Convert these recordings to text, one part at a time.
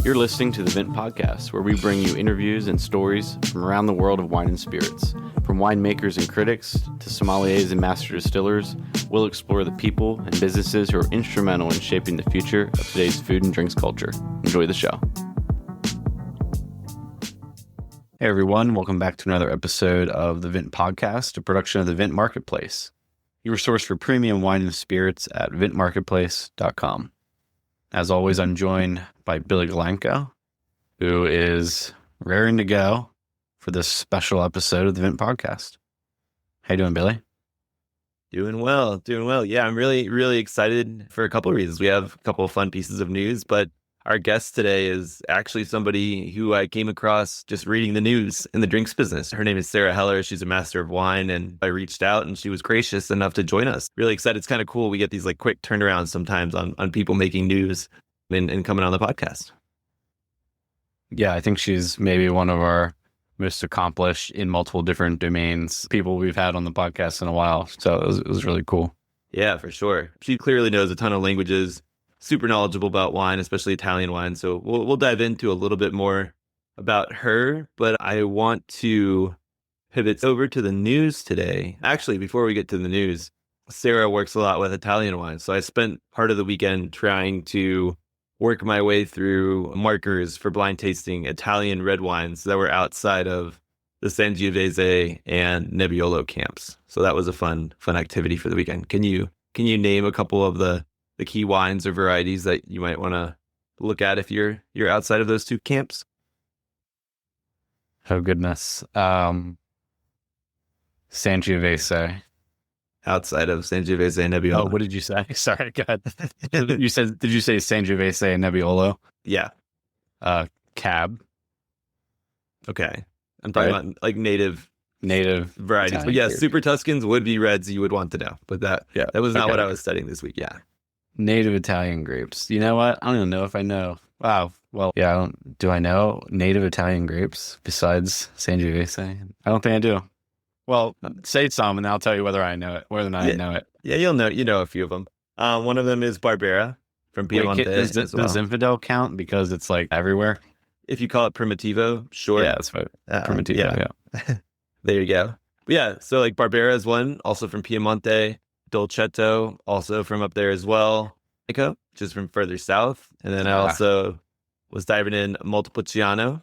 You're listening to the Vint Podcast, where we bring you interviews and stories from around the world of wine and spirits. From winemakers and critics to sommeliers and master distillers, we'll explore the people and businesses who are instrumental in shaping the future of today's food and drinks culture. Enjoy the show. Hey everyone, welcome back to another episode of the Vint Podcast, a production of the Vint Marketplace, your source for premium wine and spirits at vintmarketplace.com. As always, I'm joined by Billy Galanko, who is raring to go for this special episode of the Vint Podcast. How you doing, Billy? Doing well. Yeah, I'm really excited for a couple of reasons. We have a couple of fun pieces of news, but our guest today is actually somebody who I came across just reading the news in the drinks business. Her name is Sarah Heller. She's a master of wine, and I reached out and she was gracious enough to join us. Really excited. It's kind of cool. We get these like quick turnarounds sometimes on people making news and coming on the podcast. Yeah, I think she's maybe one of our most accomplished in multiple different domains people we've had on the podcast in a while. So it was really cool. Yeah, for sure. She clearly knows a ton of languages. Super knowledgeable about wine, especially Italian wine. So we'll dive into a little bit more about her, but I want to pivot over to the news today. Actually, before we get to the news, Sarah works a lot with Italian wine. So I spent part of the weekend trying to work my way through markers for blind tasting Italian red wines that were outside of the Sangiovese and Nebbiolo camps. So that was a fun activity for the weekend. Can you name a couple of the key wines or varieties that you might want to look at if you're outside of those two camps? Oh, goodness. Sangiovese. Outside of Sangiovese and Nebbiolo. Oh, what did you say? Sorry, go ahead. Did you say Sangiovese and Nebbiolo? Yeah. Cab. Okay. I'm talking about like native varieties. Italian But yeah, grape. Super Tuscans would be reds you would want to know. But that was not what I was studying this week. Yeah. Native Italian grapes. You know what? I don't even know if I know. Wow. Well, yeah, do I know native Italian grapes besides Sangiovese? I don't think I do. Well, say some and I'll tell you whether I know it, whether or not I know it. Yeah, you know a few of them. One of them is Barbera from Piemonte. Does Zinfandel count because it's like everywhere? If you call it Primitivo, sure. Yeah, that's right. Primitivo, yeah. There you go. But yeah, so like Barbera is one, also from Piemonte. Dolcetto, also from up there as well. Galanko, which is from further south. And then I also was diving in Montepulciano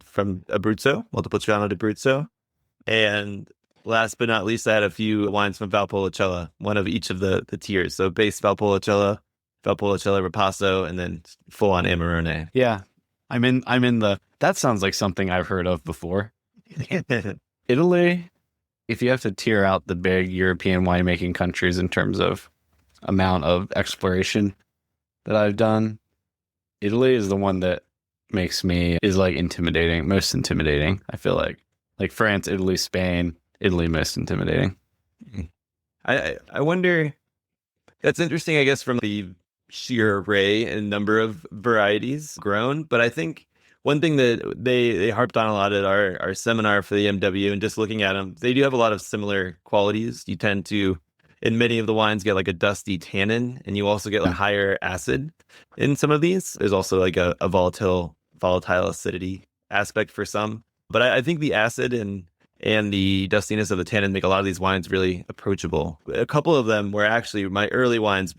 from Abruzzo, Montepulciano d'Abruzzo. And last but not least, I had a few wines from Valpolicella, one of each of the tiers. So base Valpolicella Ripasso, and then full on Amarone. Yeah. I'm in that sounds like something I've heard of before. Italy, if you have to tier out the big European winemaking countries in terms of amount of exploration that I've done, Italy is the one that makes me most intimidating. I feel like France, Italy, Spain, Italy most intimidating. I wonder, that's interesting, I guess, from the sheer array and number of varieties grown. But I think one thing that they harped on a lot at our seminar for the MW, and just looking at them, they do have a lot of similar qualities. You tend to, in many of the wines, get like a dusty tannin, and you also get like higher acid in some of these. There's also like a volatile acidity aspect for some. But I think the acid and the dustiness of the tannin make a lot of these wines really approachable. A couple of them were actually my early wines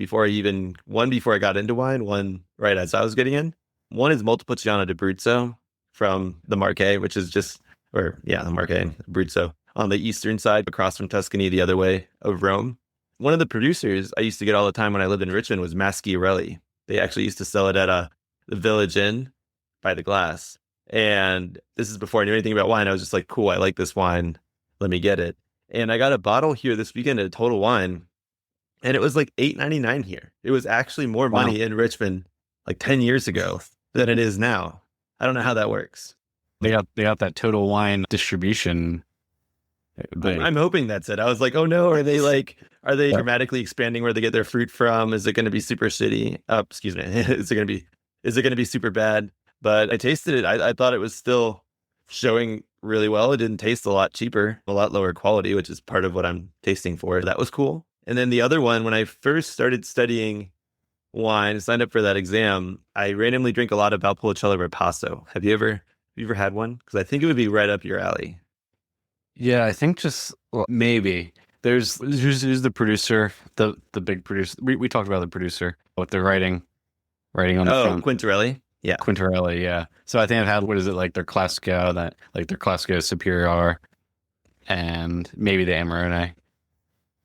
one before I got into wine, one right as I was getting in. One is Montepulciano d'Abruzzo from the Marche, which is the Marche Abruzzo on the eastern side, across from Tuscany, the other way of Rome. One of the producers I used to get all the time when I lived in Richmond was Maschiarelli. They actually used to sell it at the Village Inn by the glass. And this is before I knew anything about wine. I was just like, cool, I like this wine. Let me get it. And I got a bottle here this weekend at Total Wine, and it was like $8.99 here. It was actually more money in Richmond like 10 years ago than it is now. I don't know how that works. They got that Total Wine distribution. I'm hoping that's it. I was like, oh no, are they dramatically expanding where they get their fruit from? Is it going to be super shitty? Excuse me. Is it going to be super bad? But I tasted it. I thought it was still showing really well. It didn't taste a lot cheaper, a lot lower quality, which is part of what I'm tasting for. That was cool. And then the other one, when I first started studying wine, signed up for that exam, I randomly drink a lot of Valpolicella Ripasso. Have you ever had one? Because I think it would be right up your alley. Yeah, I think just well, maybe there's who's the producer, the big producer. We talked about the producer, what they're writing on the Oh, front. Quintarelli? Yeah. Quintarelli, yeah. So I think I've had what is it like their Classico, that like their Classico Superior, and maybe the Amarone,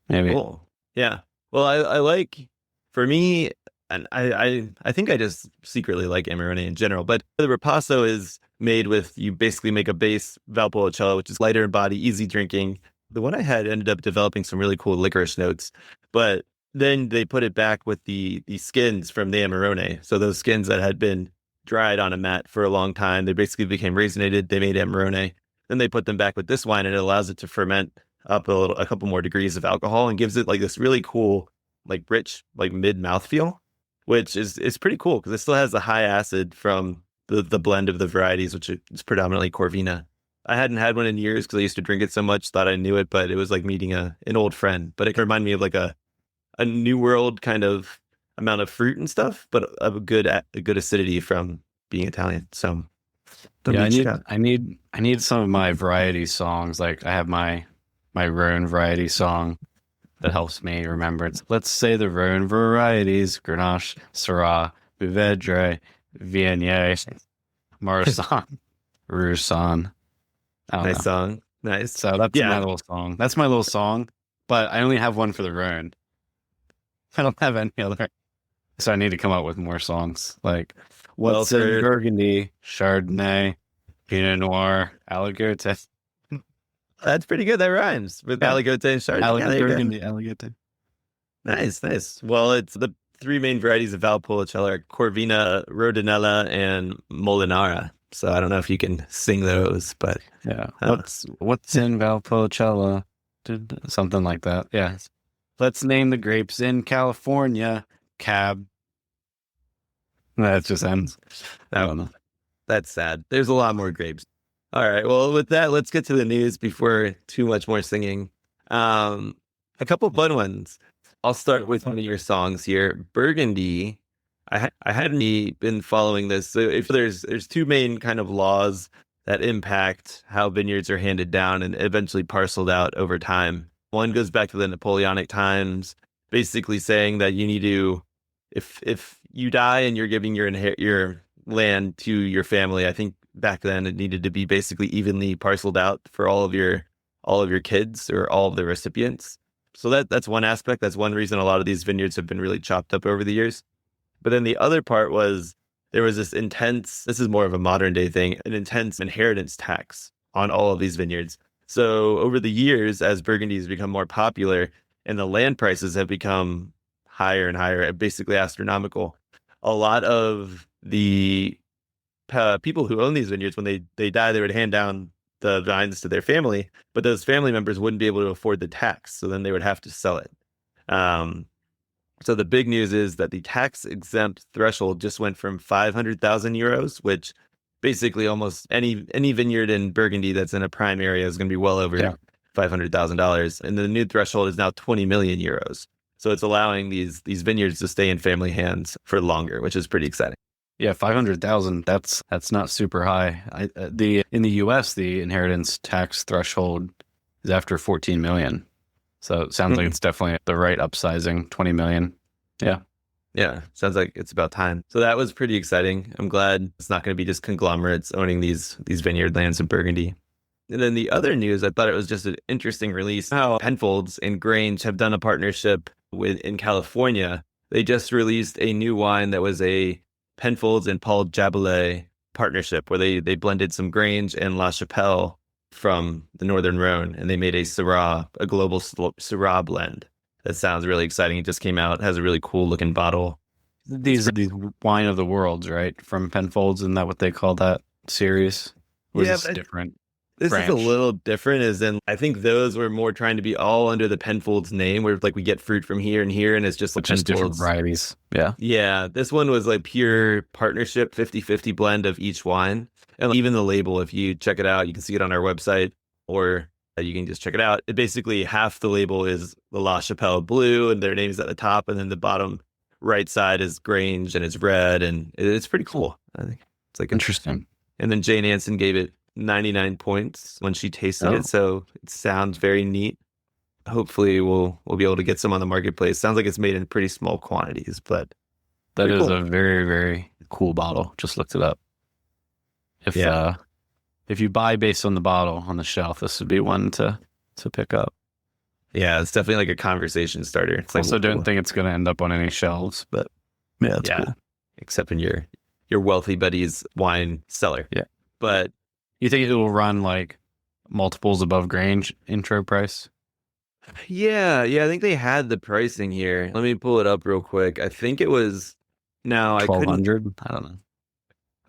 maybe. Cool. Yeah. Well, I like, for me, and I think I just secretly like Amarone in general, but the Ripasso is made with, you basically make a base Valpolicella, which is lighter in body, easy drinking. The one I had ended up developing some really cool licorice notes, but then they put it back with the skins from the Amarone. So those skins that had been dried on a mat for a long time, they basically became raisinated. They made Amarone. Then they put them back with this wine, and it allows it to ferment up a couple more degrees of alcohol and gives it like this really cool, like rich, like mid mouthfeel, which is pretty cool because it still has the high acid from the blend of the varieties, which is predominantly Corvina. I hadn't had one in years because I used to drink it so much, thought I knew it, but it was like meeting an old friend. But it reminded me of like a new world kind of amount of fruit and stuff, but of a good acidity from being Italian. So Yeah, I need some of my variety songs. Like I have my Rhone variety song that helps me remember. Let's say the Rhone varieties: Grenache, Syrah, Mourvedre, Viognier, Marsanne, Roussanne. I don't nice know. song. Nice. So that's my Yeah. little song. That's my little song. But I only have one for the Rhone. I don't have any other. So I need to come up with more songs. Like Well, what's in for Burgundy, Chardonnay, Pinot Noir, Aligote. that's pretty good. That rhymes with Yeah, Aligote and Chardonnay. Yeah, there you go. Burgundy, Aligote. Nice, nice. Well, it's the three main varieties of Valpolicella are Corvina, Rodinella, and Molinara. So I don't know if you can sing those, but Yeah. uh, What's in Valpolicella? Something like that. Yeah. Let's name the grapes in California. Cab. That just ends. I don't know. that's sad. There's a lot more grapes. All right. Well, with that, let's get to the news before too much more singing. A couple fun ones. I'll start with one of your songs here, Burgundy. I hadn't been following this. So if there's two main kind of laws that impact how vineyards are handed down and eventually parceled out over time. One goes back to the Napoleonic times, basically saying that you need to, if you die and you're giving your land to your family, I think back then it needed to be basically evenly parceled out for all of your kids or all of the recipients. So that's one aspect. That's one reason a lot of these vineyards have been really chopped up over the years. But then the other part was there was this is more of a modern day thing, an intense inheritance tax on all of these vineyards. So over the years, as Burgundy has become more popular and the land prices have become higher and higher, basically astronomical, a lot of the people who own these vineyards, when they die, they would hand down the vines to their family, but those family members wouldn't be able to afford the tax. So then they would have to sell it. So the big news is that the tax exempt threshold just went from 500,000 euros, which basically almost any vineyard in Burgundy that's in a prime area is going to be well over $500,000. And the new threshold is now 20 million euros. So it's allowing these vineyards to stay in family hands for longer, which is pretty exciting. Yeah, 500,000. That's not super high. In the US, the inheritance tax threshold is after 14 million. So it sounds like it's definitely the right upsizing, 20 million. Yeah. Yeah, sounds like it's about time. So that was pretty exciting. I'm glad it's not going to be just conglomerates owning these vineyard lands in Burgundy. And then the other news, I thought it was just an interesting release. How Penfolds and Grange have done a partnership in California. They just released a new wine that was a Penfolds and Paul Jabolet partnership where they blended some Grange and La Chapelle from the Northern Rhone, and they made a Syrah, a global Syrah blend. That sounds really exciting. It just came out, has a really cool looking bottle. These wine of the worlds, right? From Penfolds, isn't that what they call that series? Or Yeah, is this different? This is a branch? little different, as in I think those were more trying to be all under the Penfolds name, where like we get fruit from here and here, and it's just like Just different Penfolds. varieties. Yeah. Yeah, this one was like pure partnership, 50-50 blend of each wine. And even the label, if you check it out, you can see it on our website, or you can just check it out. It basically half the label is the La Chapelle blue, and their name is at the top, and then the bottom right side is Grange and it's red, and it's pretty cool. I think it's like Interesting. And then Jane Anson gave it 99 points when she tasted it, so it sounds very neat. Hopefully, we'll be able to get some on the marketplace. Sounds like it's made in pretty small quantities, but That is cool. a very, very cool bottle. Just looked it up. If you buy based on the bottle on the shelf, this would be one to pick up. Yeah, it's definitely like a conversation starter. It's Also, don't think it's going to end up on any shelves, but yeah, it's cool. Except in your wealthy buddy's wine cellar. Yeah. But you think it will run like multiples above Grange intro price? Yeah, I think they had the pricing here. Let me pull it up real quick. I think it was now 1,200. I don't know.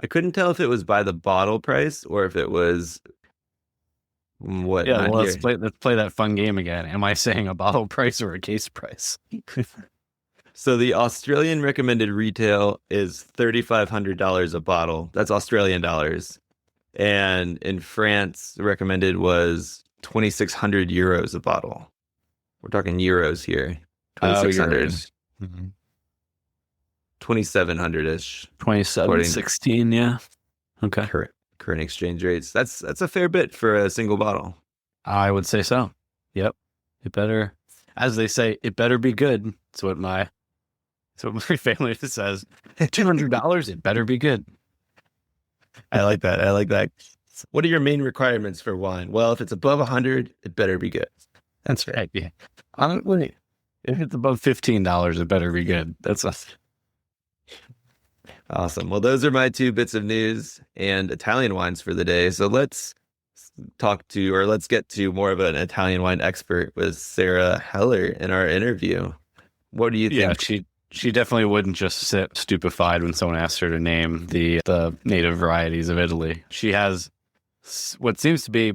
I couldn't tell if it was by the bottle price or if it was what. Yeah, well, let's play that fun game again. Am I saying a bottle price or a case price? So the Australian recommended retail is $3,500 a bottle. That's Australian dollars. And in France, the recommended was 2,600 euros a bottle. We're talking euros here. 2,600. 2,700-ish. 27.16, yeah. Okay. Current exchange rates. That's a fair bit for a single bottle. I would say so. Yep. It better, as they say, it better be good. That's what my family says. $200, it better be good. I like that. What are your main requirements for wine? Well, if it's above 100, it better be good. That's right. Yeah. Honestly, if it's above $15, it better be good. That's us. Awesome. Well, those are my two bits of news and Italian wines for the day. So let's get to more of an Italian wine expert with Sarah Heller in our interview. What do you think? Yeah, she definitely wouldn't just sit stupefied when someone asked her to name the native varieties of Italy. She has what seems to be,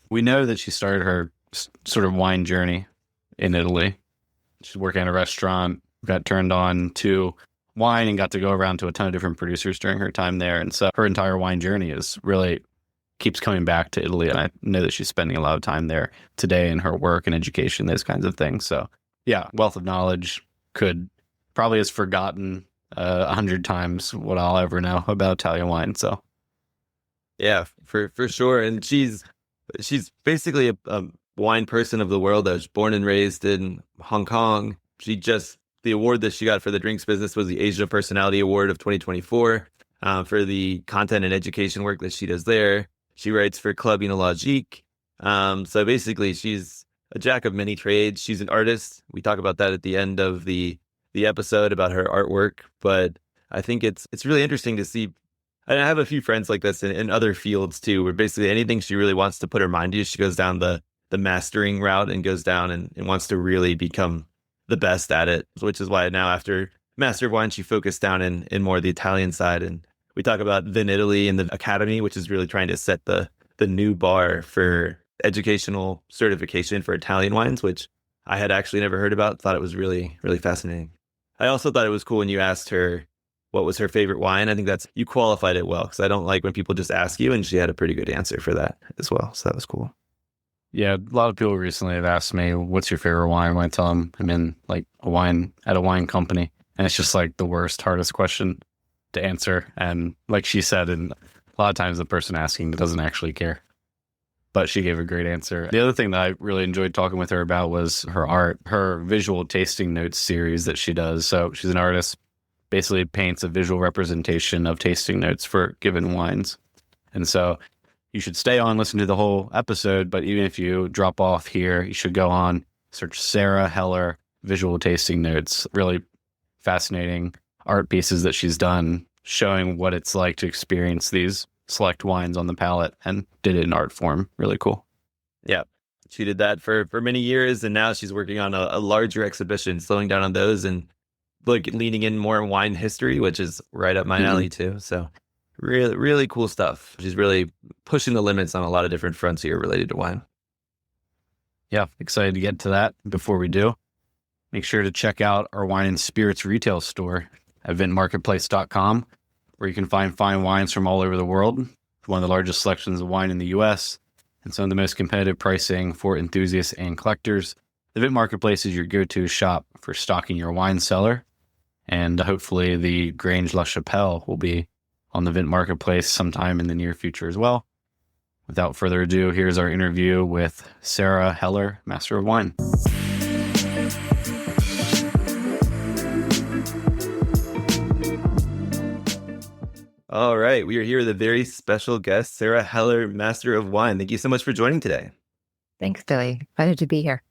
we know that she started her sort of wine journey in Italy. She's working at a restaurant, got turned on to wine and got to go around to a ton of different producers during her time there. And so her entire wine journey is really keeps coming back to Italy. And I know that she's spending a lot of time there today in her work and education, those kinds of things. So yeah, wealth of knowledge. Probably has forgotten 100 times what I'll ever know about Italian wine. So yeah, for sure. And she's basically a wine person of the world. I was born and raised in Hong Kong. The award that she got for the drinks business was the Asia Personality Award of 2024 for the content and education work that she does there. She writes for Club Oenologique. So basically, she's a jack of many trades. She's an artist. We talk about that at the end of the episode about her artwork. But I think it's really interesting to see. And I have a few friends like this in other fields too, where basically anything she really wants to put her mind to, she goes down the mastering route and goes down and wants to really become the best at it, which is why now after Master of Wine, she focused down in more the Italian side. And we talk about Vinitaly and the Academy, which is really trying to set the new bar for educational certification for Italian wines, which I had actually never heard about. Thought it was really, really fascinating. I also thought it was cool when you asked her what was her favorite wine. I think you qualified it well, because I don't like when people just ask you, and she had a pretty good answer for that as well. So that was cool. Yeah, a lot of people recently have asked me, what's your favorite wine? When I tell them I'm in like a wine company, and it's just like the worst, hardest question to answer. And like she said, and a lot of times the person asking doesn't actually care, but she gave a great answer. The other thing that I really enjoyed talking with her about was her art, her visual tasting notes series that she does. So she's an artist, basically paints a visual representation of tasting notes for given wines. And so you should stay on, listen to the whole episode, but even if you drop off here, you should go on, search Sarah Heller visual tasting notes. Really fascinating art pieces that she's done, showing what it's like to experience these select wines on the palate, and did it in art form. Really cool. Yeah, she did that for many years, and now she's working on a larger exhibition, slowing down on those and leaning in more in wine history, which is right up my alley too. So really, really cool stuff. She's really pushing the limits on a lot of different fronts here related to wine. Yeah, excited to get to that. Before we do, make sure to check out our wine and spirits retail store at vintmarketplace.com, where you can find fine wines from all over the world, one of the largest selections of wine in the U.S., and some of the most competitive pricing for enthusiasts and collectors. The Vint Marketplace is your go-to shop for stocking your wine cellar. And hopefully the Grange La Chapelle will be on the Vint Marketplace sometime in the near future as well. Without further ado, here's our interview with Sarah Heller, Master of Wine. All right. We are here with a very special guest, Sarah Heller, Master of Wine. Thank you so much for joining today. Thanks, Billy. Excited to be here.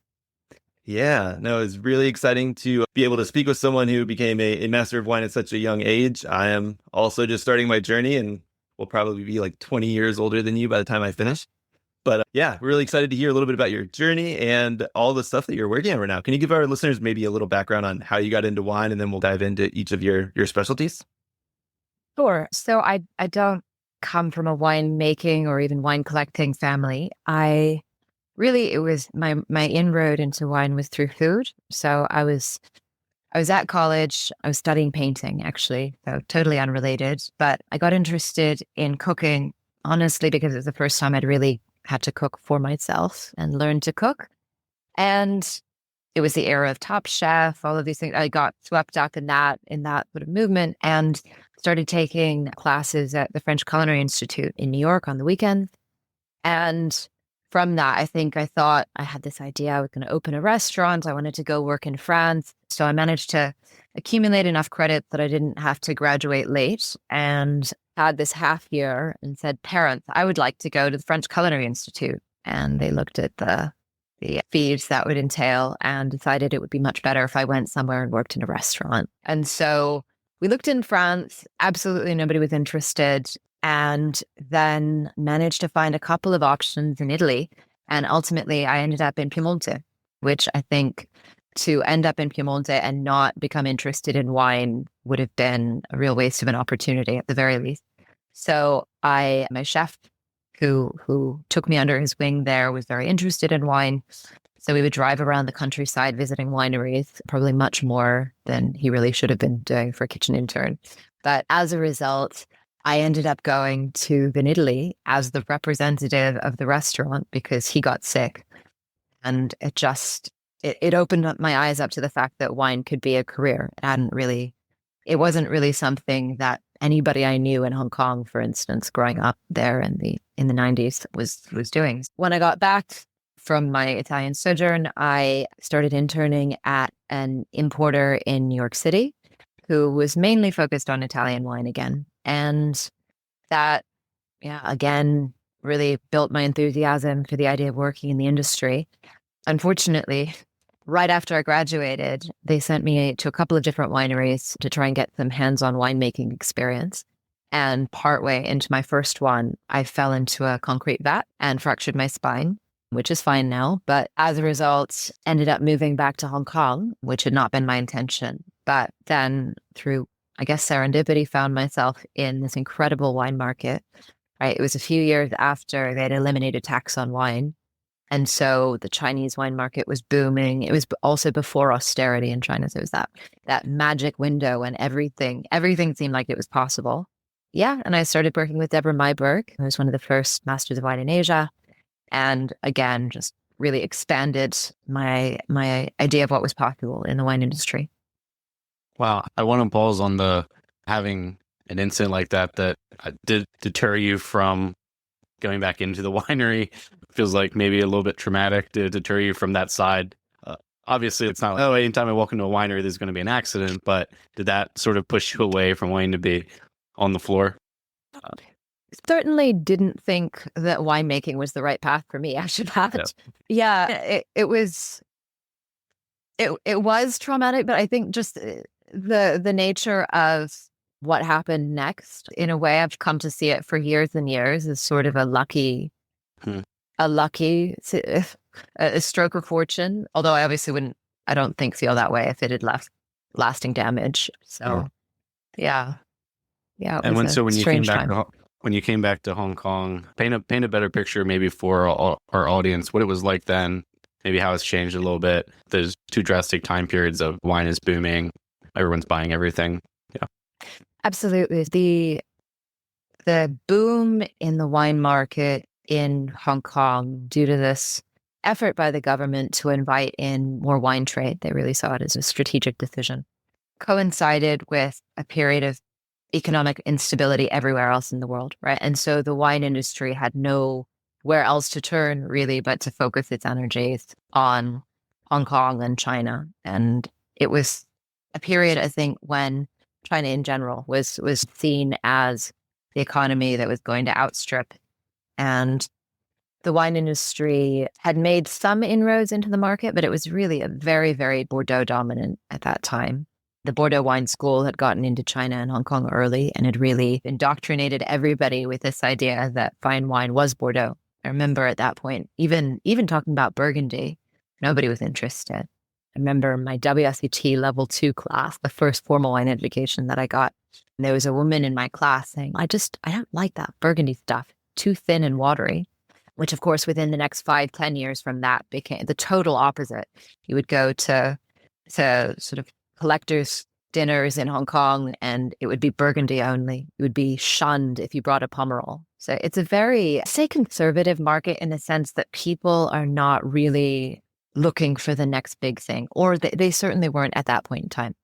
Yeah, no, it's really exciting to be able to speak with someone who became a Master of Wine at such a young age. I am also just starting my journey and will probably be like 20 years older than you by the time I finish. But yeah, we're really excited to hear a little bit about your journey and all the stuff that you're working on right now. Can you give our listeners maybe a little background on how you got into wine, and then we'll dive into each of your specialties? Sure. So I don't come from a wine making or even wine collecting family. It was my inroad into wine was through food. So I was at college. I was studying painting, actually, so totally unrelated. But I got interested in cooking, honestly, because it was the first time I'd really had to cook for myself and learn to cook. And it was the era of Top Chef, all of these things. I got swept up in that sort of movement and started taking classes at the French Culinary Institute in New York on the weekends. And from that, I thought I had this idea. I was going to open a restaurant. I wanted to go work in France. So I managed to accumulate enough credit that I didn't have to graduate late, and had this half year and said, parents, I would like to go to the French Culinary Institute. And they looked at the fees that would entail and decided it would be much better if I went somewhere and worked in a restaurant. And so we looked in France. Absolutely nobody was interested. And then managed to find a couple of options in Italy. And ultimately, I ended up in Piemonte, which I think to end up in Piemonte and not become interested in wine would have been a real waste of an opportunity at the very least. So my chef who took me under his wing there was very interested in wine. So we would drive around the countryside visiting wineries, probably much more than he really should have been doing for a kitchen intern. But as a result, I ended up going to Vinitaly as the representative of the restaurant because he got sick. And it opened up my eyes up to the fact that wine could be a career. It wasn't really something that anybody I knew in Hong Kong, for instance, growing up there in the 90s was doing. When I got back from my Italian sojourn, I started interning at an importer in New York City who was mainly focused on Italian wine again. And that, again, really built my enthusiasm for the idea of working in the industry. Unfortunately, right after I graduated, they sent me to a couple of different wineries to try and get some hands-on winemaking experience. And partway into my first one, I fell into a concrete vat and fractured my spine, which is fine now. But as a result, ended up moving back to Hong Kong, which had not been my intention. But then through, I guess, serendipity, found myself in this incredible wine market. Right, it was a few years after they had eliminated tax on wine. And so the Chinese wine market was booming. It was also before austerity in China. So it was that magic window and everything seemed like it was possible. Yeah. And I started working with Deborah Mayberg, who was one of the first masters of wine in Asia. And again, just really expanded my idea of what was possible in the wine industry. Wow. I want to pause on the having an incident like that did deter you from going back into the winery. Feels like maybe a little bit traumatic to deter you from that side. Obviously, it's not like, anytime I walk into a winery, there's going to be an accident. But did that sort of push you away from wanting to be on the floor? Certainly didn't think that winemaking was the right path for me. I should have. Yeah, it was traumatic, but I think just the nature of what happened next, in a way, I've come to see it for years and years as sort of a stroke of fortune. Although I obviously wouldn't, I don't think feel that way if it had left lasting damage. So, yeah. And when you came back to Hong Kong, paint a better picture maybe for our audience, what it was like then, maybe how it's changed a little bit. There's two drastic time periods of wine is booming, everyone's buying everything. Yeah. Absolutely. The boom in the wine market in Hong Kong due to this effort by the government to invite in more wine trade. They really saw it as a strategic decision. coincided with a period of economic instability everywhere else in the world, right? And so the wine industry had nowhere else to turn really but to focus its energies on Hong Kong and China. And it was a period, I think, when China in general was seen as the economy that was going to outstrip. And the wine industry had made some inroads into the market, but it was really a very, very Bordeaux dominant at that time. The Bordeaux wine school had gotten into China and Hong Kong early and had really indoctrinated everybody with this idea that fine wine was Bordeaux. I remember at that point, even talking about Burgundy, nobody was interested. I remember my WSET level 2 class, the first formal wine education that I got. And there was a woman in my class saying, I don't like that Burgundy stuff, too thin and watery, which of course, within the next 5-10 years from that became the total opposite. You would go to sort of collectors' dinners in Hong Kong and it would be Burgundy only. You would be shunned if you brought a Pomerol. So it's a very, say, conservative market in the sense that people are not really looking for the next big thing, or they certainly weren't at that point in time.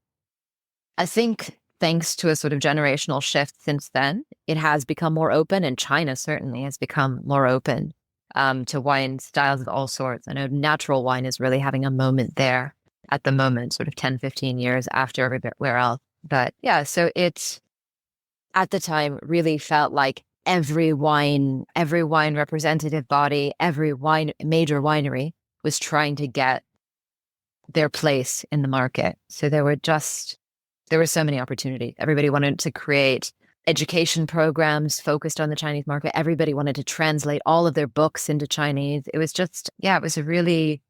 I think thanks to a sort of generational shift since then, it has become more open, and China certainly has become more open to wine styles of all sorts. I know natural wine is really having a moment there at the moment, sort of 10-15 years after everywhere else. But yeah, so it's at the time really felt like every wine representative body, every major winery was trying to get their place in the market. So there were so many opportunities. Everybody wanted to create education programs focused on the Chinese market. Everybody wanted to translate all of their books into Chinese. It was just, it was a really,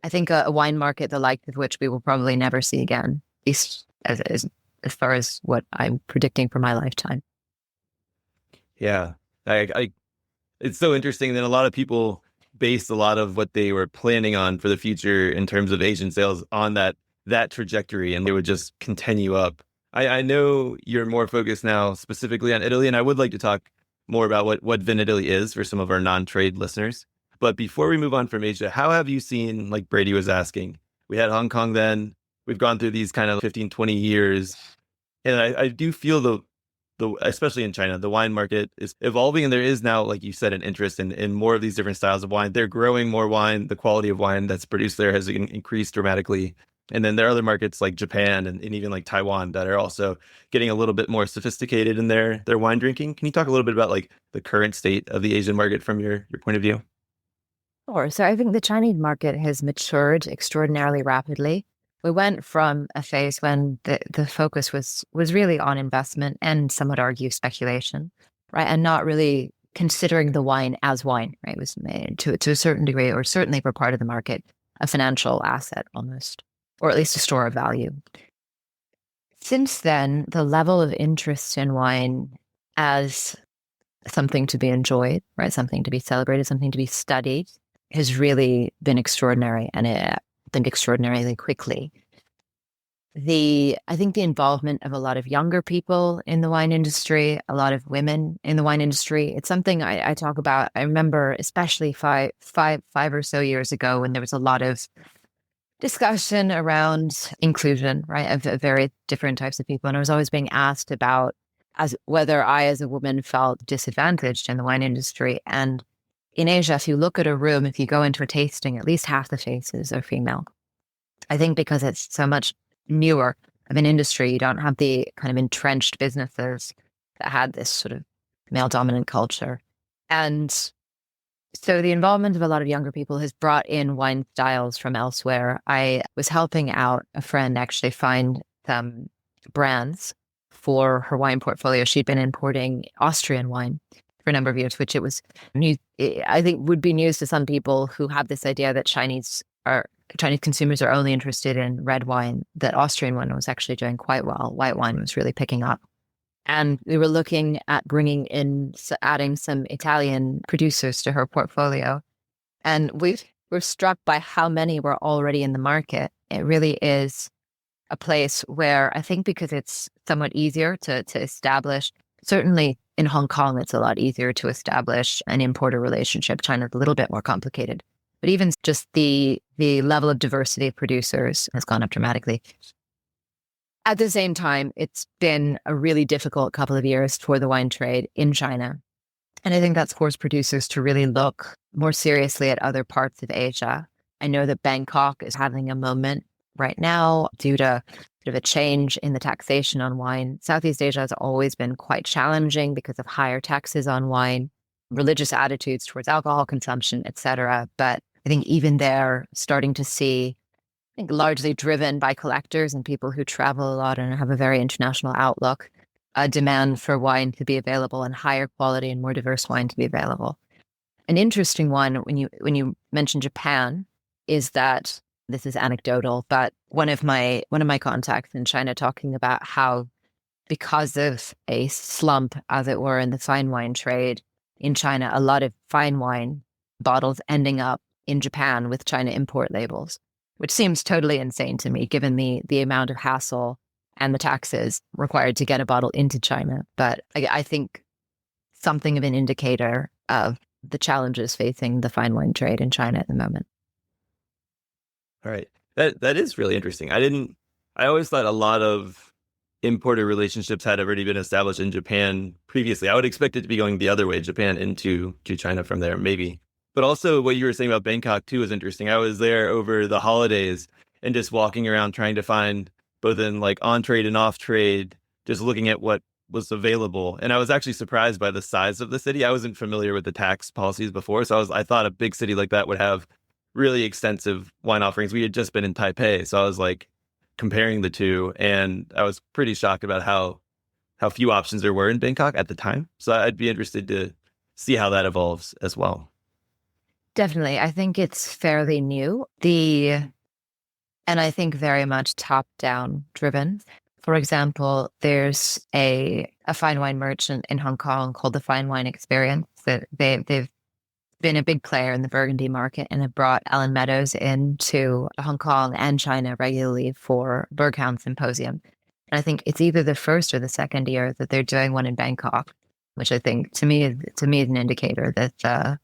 I think, a wine market the like of which we will probably never see again, at least as far as what I'm predicting for my lifetime. Yeah, it's so interesting that a lot of people based a lot of what they were planning on for the future in terms of Asian sales on that trajectory, and they would just continue up. I know you're more focused now specifically on Italy, and I would like to talk more about what Vinitaly is for some of our non-trade listeners. But before we move on from Asia, how have you seen, like Brady was asking, we had Hong Kong then, we've gone through these kind of 15, 20 years, and I do feel the especially in China, the wine market is evolving, and there is now, like you said, an interest in more of these different styles of wine. They're growing more wine. The quality of wine that's produced there has increased dramatically. And then there are other markets like Japan and even like Taiwan that are also getting a little bit more sophisticated in their wine drinking. Can you talk a little bit about like the current state of the Asian market from your point of view? Sure. So I think the Chinese market has matured extraordinarily rapidly. We went from a phase when the focus was really on investment and some would argue speculation, right? And not really considering the wine as wine, right? It was made to a certain degree, or certainly for part of the market, a financial asset almost, or at least a store of value. Since then, the level of interest in wine as something to be enjoyed, right? Something to be celebrated, something to be studied has really been extraordinary, and I think extraordinarily quickly. I think the involvement of a lot of younger people in the wine industry, a lot of women in the wine industry, it's something I talk about. I remember especially five or so years ago when there was a lot of discussion around inclusion, right, of very different types of people. And I was always being asked about whether I as a woman felt disadvantaged in the wine industry. And in Asia, if you look at a room, if you go into a tasting, at least half the faces are female. I think because it's so much newer of an industry, you don't have the kind of entrenched businesses that had this sort of male dominant culture. And so the involvement of a lot of younger people has brought in wine styles from elsewhere. I was helping out a friend actually find some brands for her wine portfolio. She'd been importing Austrian wine for a number of years, which it was new. I think would be news to some people who have this idea that Chinese consumers are only interested in red wine, that Austrian wine was actually doing quite well. White wine was really picking up. And we were looking at adding some Italian producers to her portfolio. And we were struck by how many were already in the market. It really is a place where I think because it's somewhat easier to establish, certainly in Hong Kong, it's a lot easier to establish an importer relationship. China's a little bit more complicated. But even just the level of diversity of producers has gone up dramatically. At the same time, it's been a really difficult couple of years for the wine trade in China. And I think that's forced producers to really look more seriously at other parts of Asia. I know that Bangkok is having a moment right now due to sort of a change in the taxation on wine. Southeast Asia has always been quite challenging because of higher taxes on wine, religious attitudes towards alcohol consumption, etc. But I think even there, starting to see, I think largely driven by collectors and people who travel a lot and have a very international outlook, a demand for wine to be available and higher quality and more diverse wine to be available. An interesting one when you mention Japan is that this is anecdotal, but one of my contacts in China talking about how because of a slump, as it were, in the fine wine trade in China, a lot of fine wine bottles ending up in Japan with China import labels, which seems totally insane to me, given the amount of hassle and the taxes required to get a bottle into China. But I think something of an indicator of the challenges facing the fine wine trade in China at the moment. All right. That is really interesting. I always thought a lot of importer relationships had already been established in Japan previously. I would expect it to be going the other way, Japan into China from there, maybe. But also what you were saying about Bangkok too is interesting. I was there over the holidays and just walking around trying to find both in like on trade and off trade, just looking at what was available. And I was actually surprised by the size of the city. I wasn't familiar with the tax policies before. So I thought a big city like that would have really extensive wine offerings. We had just been in Taipei. So I was like comparing the two, and I was pretty shocked about how few options there were in Bangkok at the time. So I'd be interested to see how that evolves as well. Definitely. I think it's fairly new. And I think very much top-down driven. For example, there's a fine wine merchant in Hong Kong called the Fine Wine Experience. That they've been a big player in the Burgundy market and have brought Alan Meadows into Hong Kong and China regularly for Burghound Symposium. And I think it's either the first or the second year that they're doing one in Bangkok, which I think to me is an indicator that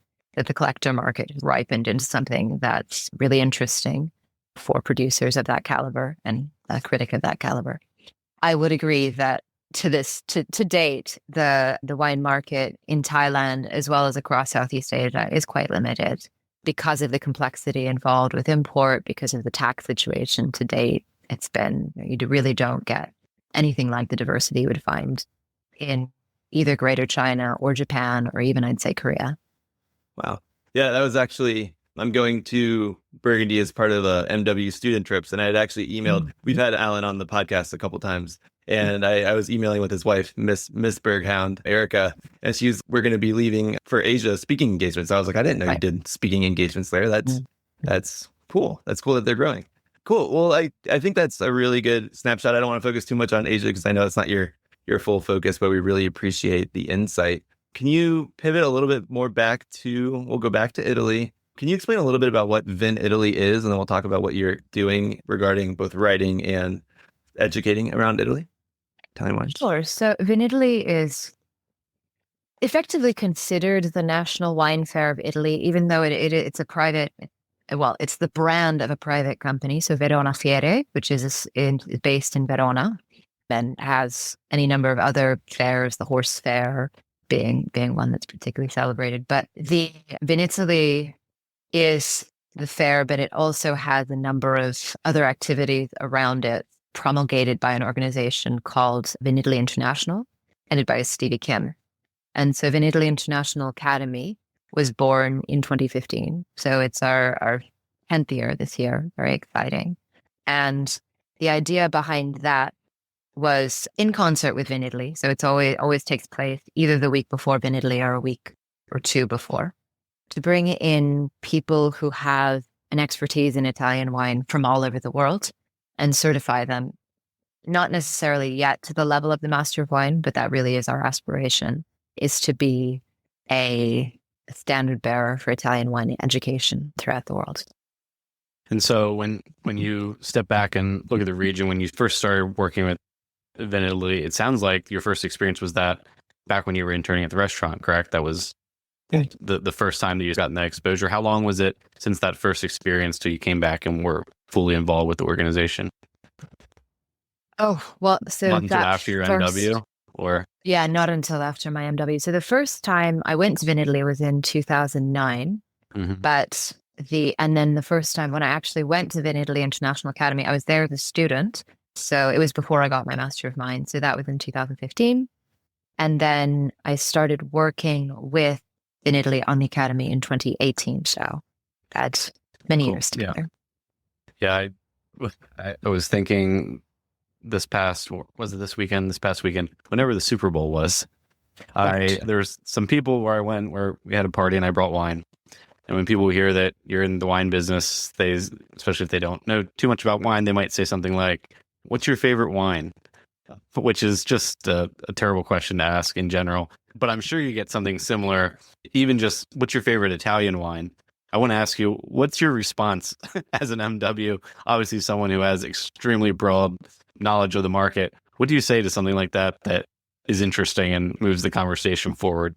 the collector market has ripened into something that's really interesting for producers of that caliber and a critic of that caliber. I would agree that to date, the wine market in Thailand, as well as across Southeast Asia, is quite limited because of the complexity involved with import, because of the tax situation. To date, it's been, you really don't get anything like the diversity you would find in either Greater China or Japan, or even I'd say Korea. Wow. Yeah, that was actually, I'm going to Burgundy as part of the MW student trips. And I had actually emailed, we've had Alan on the podcast a couple times. And I was emailing with his wife, Miss Berghound, Erica, and we're going to be leaving for Asia speaking engagements. I was like, I didn't know you did speaking engagements there. That's cool. That's cool that they're growing. Cool. Well, I think that's a really good snapshot. I don't want to focus too much on Asia because I know it's not your full focus, but we really appreciate the insight. Can you pivot a little bit more we'll go back to Italy. Can you explain a little bit about what Vinitaly is? And then we'll talk about what you're doing regarding both writing and educating around Italy. Italian wine. Sure. So Vinitaly is effectively considered the national wine fair of Italy, even though it's a private, it's the brand of a private company. So Verona Fiere, which is based in Verona, and has any number of other fairs, the horse fair being one that's particularly celebrated. But the Vinitaly is the fair, but it also has a number of other activities around it, promulgated by an organization called Vinitaly International, headed by Stevie Kim. And so Vinitaly International Academy was born in 2015. So it's our 10th year this year. Very exciting. And the idea behind that was in concert with Vinitaly. So it's always takes place either the week before Vinitaly or a week or two before, to bring in people who have an expertise in Italian wine from all over the world and certify them, not necessarily yet to the level of the Master of Wine, but that really is our aspiration, is to be a standard bearer for Italian wine education throughout the world. And so when you step back and look at the region, when you first started working with Vinitaly, it sounds like your first experience was that back when you were interning at the restaurant, correct? That was the first time that you've gotten that exposure. How long was it since that first experience till you came back and were fully involved with the organization? Oh, well, so Not until that after your first, MW, or yeah, not until after my MW. So the first time I went to Vinitaly was in 2009, Mhm. but and then the first time when I actually went to Vinitaly International Academy, I was there as a student. So it was before I got my Master of Wine. So that was in 2015. And then I started working with Vinitaly on the Academy in 2018. So that's many cool. years Yeah. together. Yeah. I was thinking this past weekend, whenever the Super Bowl was, Right. there's some people where I went where we had a party and I brought wine. And when people hear that you're in the wine business, especially if they don't know too much about wine, they might say something like, "What's your favorite wine?" Which is just a terrible question to ask in general. But I'm sure you get something similar, even just, "What's your favorite Italian wine?" I want to ask you, what's your response as an MW? Obviously, someone who has extremely broad knowledge of the market. What do you say to something like that is interesting and moves the conversation forward?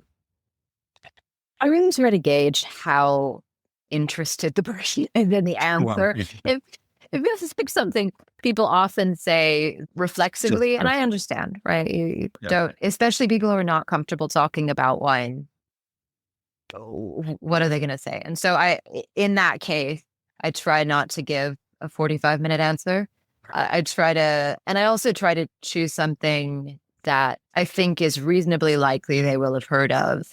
I really try to gauge how interested the person is in the Well, answer. If this is like something people often say reflexively, and I understand, right? You Yeah. don't, especially people who are not comfortable talking about wine. What are they going to say? And so in that case, I try not to give a 45-minute answer. I try to, and I also try to choose something that I think is reasonably likely they will have heard of,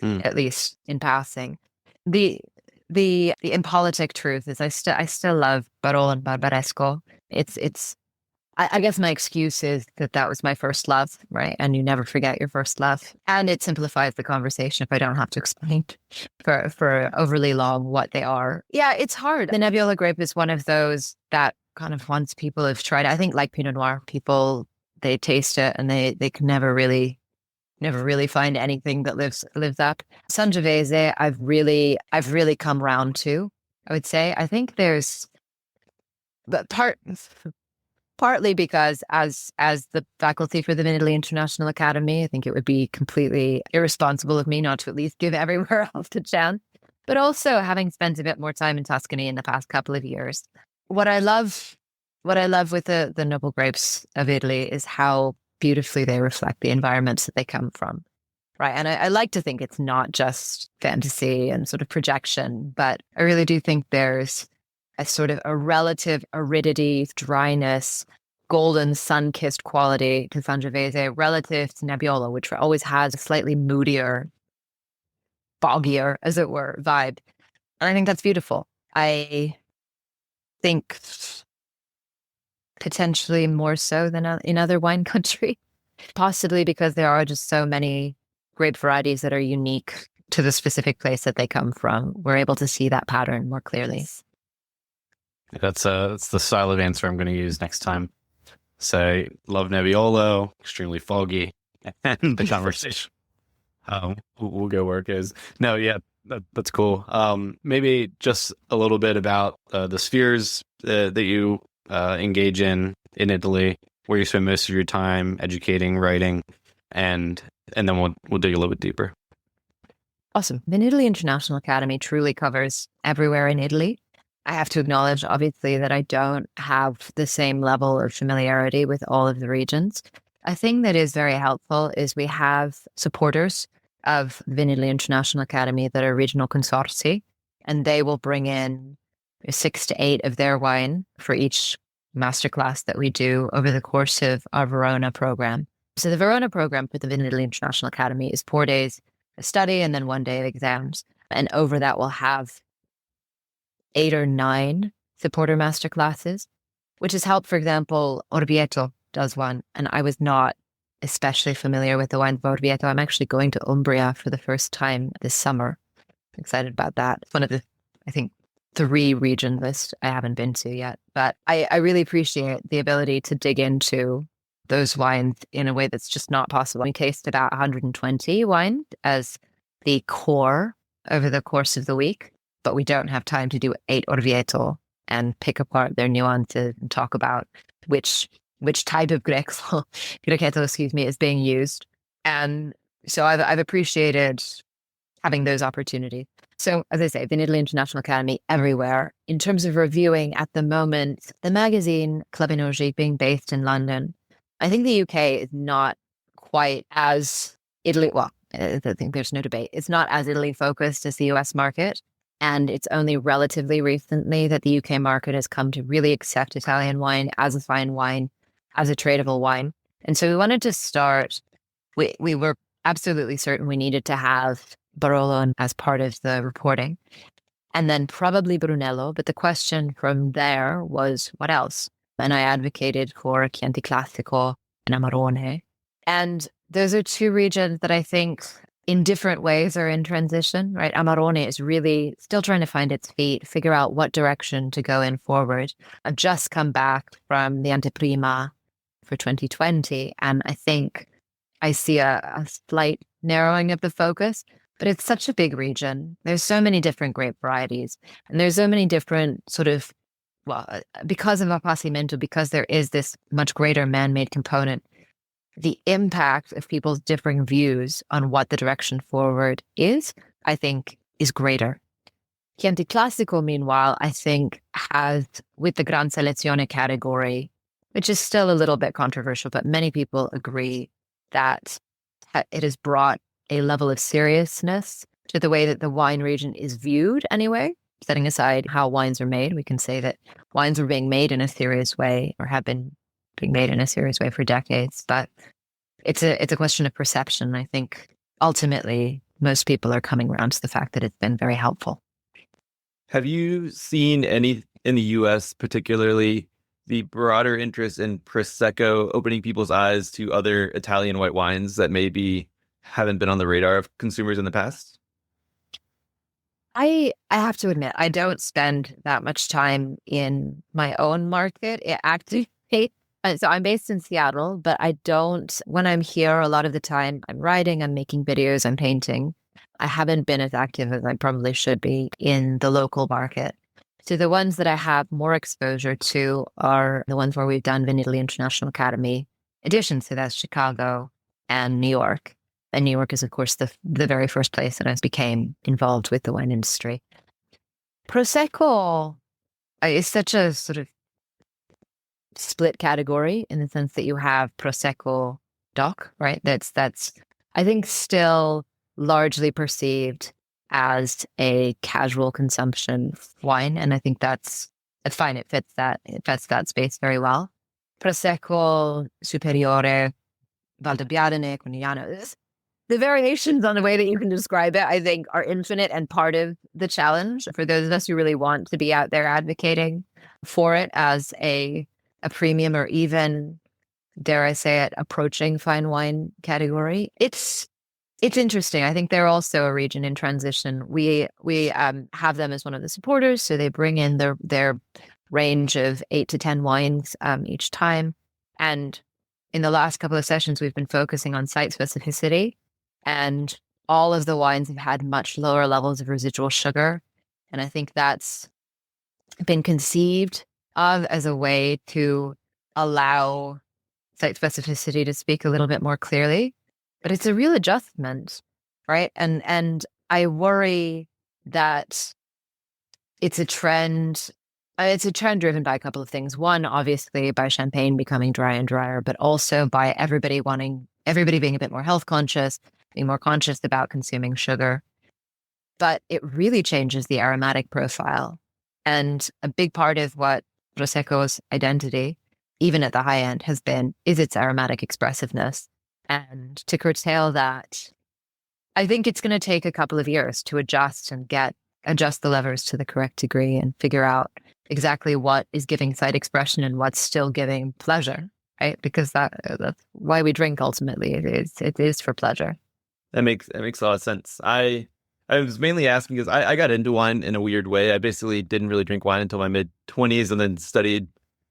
Mm. at least in passing. The impolitic truth is I still love Barolo and Barbaresco. I guess my excuse is that was my first love, right? And you never forget your first love. And it simplifies the conversation if I don't have to explain for overly long what they are. Yeah, it's hard. The Nebbiolo grape is one of those that kind of once people have tried it, I think like Pinot Noir, they taste it and they can never really find anything that lives up. Sangiovese, I've really come round to, I would say. I think there's but partly because as the faculty for the Vinitaly International Academy, I think it would be completely irresponsible of me not to at least give everywhere else a chance. But also having spent a bit more time in Tuscany in the past couple of years, what I love with the noble grapes of Italy is how beautifully they reflect the environments that they come from. Right. And I like to think it's not just fantasy and sort of projection, but I really do think there's a sort of a relative aridity, dryness, golden sun-kissed quality to Sangiovese relative to Nebbiolo, which always has a slightly moodier, foggier, as it were, vibe. And I think that's beautiful. I think potentially more so than in other wine countries, possibly because there are just so many grape varieties that are unique to the specific place that they come from. We're able to see that pattern more clearly. That's the style of answer I'm going to use next time. Say, love Nebbiolo, extremely foggy, and the conversation. We'll go where it goes. No, yeah, that's cool. Maybe just a little bit about the spheres that you engage in Italy, where you spend most of your time educating, writing, and then we'll dig a little bit deeper. Awesome. Vinitaly International Academy truly covers everywhere in Italy. I have to acknowledge, obviously, that I don't have the same level of familiarity with all of the regions. A thing that is very helpful is we have supporters of Vinitaly International Academy that are regional consortii, and they will bring in 6 to 8 of their wine for each masterclass that we do over the course of our Verona program. So the Verona program for the Vinitaly International Academy is 4 days of study and then 1 day of exams. And over that, we'll have 8 or 9 supporter masterclasses, which has helped. For example, Orvieto does one, and I was not especially familiar with the wine of Orvieto. I'm actually going to Umbria for the first time this summer. Excited about that. It's one of the, I think, 3 region list I haven't been to yet. But I really appreciate the ability to dig into those wines in a way that's just not possible. We taste about 120 wines as the core over the course of the week, but we don't have time to do 8 Orvieto and pick apart their nuances and talk about which type of Greccetto, is being used. And so I've appreciated having those opportunities. So, as I say, Vinitaly International Academy everywhere. In terms of reviewing at the moment, the magazine Club Oenologique being based in London, I think the UK is not quite as Italy. Well, I think there's no debate. It's not as Italy focused as the US market. And it's only relatively recently that the UK market has come to really accept Italian wine as a fine wine, as a tradable wine. And so we wanted to start, we were absolutely certain we needed to have Barolo as part of the reporting, and then probably Brunello. But the question from there was, what else? And I advocated for Chianti Classico and Amarone. And those are two regions that I think in different ways are in transition, right? Amarone is really still trying to find its feet, figure out what direction to go in forward. I've just come back from the Anteprima for 2020, and I think I see a slight narrowing of the focus, but it's such a big region. There's so many different grape varieties, and there's so many different sort of, because of Appassimento, because there is this much greater man-made component, the impact of people's differing views on what the direction forward is, I think, is greater. Chianti Classico, meanwhile, I think has, with the Gran Selezione category, which is still a little bit controversial, but many people agree that it has brought a level of seriousness to the way that the wine region is viewed anyway. Setting aside how wines are made, we can say that wines are being made in a serious way, or have been being made in a serious way for decades. But it's a question of perception. I think ultimately most people are coming around to the fact that it's been very helpful. Have you seen any in the US, particularly the broader interest in Prosecco opening people's eyes to other Italian white wines that maybe haven't been on the radar of consumers in the past? I have to admit, I don't spend that much time in my own market. So I'm based in Seattle, but I don't, when I'm here, a lot of the time I'm writing, I'm making videos, I'm painting. I haven't been as active as I probably should be in the local market. So the ones that I have more exposure to are the ones where we've done Vinitaly International Academy editions. So that's Chicago and New York. And New York is, of course, the very first place that I became involved with the wine industry. Prosecco is such a sort of split category in the sense that you have Prosecco DOC, right? That's I think still largely perceived as a casual consumption wine, and I think that's fine. It fits that space very well. Prosecco Superiore, Valdobbiadene, Conigliano. The variations on the way that you can describe it, I think, are infinite and part of the challenge for those of us who really want to be out there advocating for it as a premium, or even, dare I say it, approaching fine wine category. It's interesting. I think they're also a region in transition. We have them as one of the supporters, so they bring in their range of 8 to 10 wines each time. And in the last couple of sessions, we've been focusing on site specificity, and all of the wines have had much lower levels of residual sugar. And I think that's been conceived of as a way to allow site specificity to speak a little bit more clearly. But it's a real adjustment, right? And I worry that it's a trend. It's a trend driven by a couple of things. One, obviously, by champagne becoming drier and drier, but also by everybody being a bit more health conscious, being more conscious about consuming sugar. But it really changes the aromatic profile. And a big part of what Prosecco's identity, even at the high end, is its aromatic expressiveness. And to curtail that, I think it's going to take a couple of years to adjust the levers to the correct degree and figure out exactly what is giving site expression and what's still giving pleasure, right? Because that's why we drink ultimately. It is for pleasure. That makes a lot of sense. I was mainly asking because I got into wine in a weird way. I basically didn't really drink wine until my mid-20s, and then studied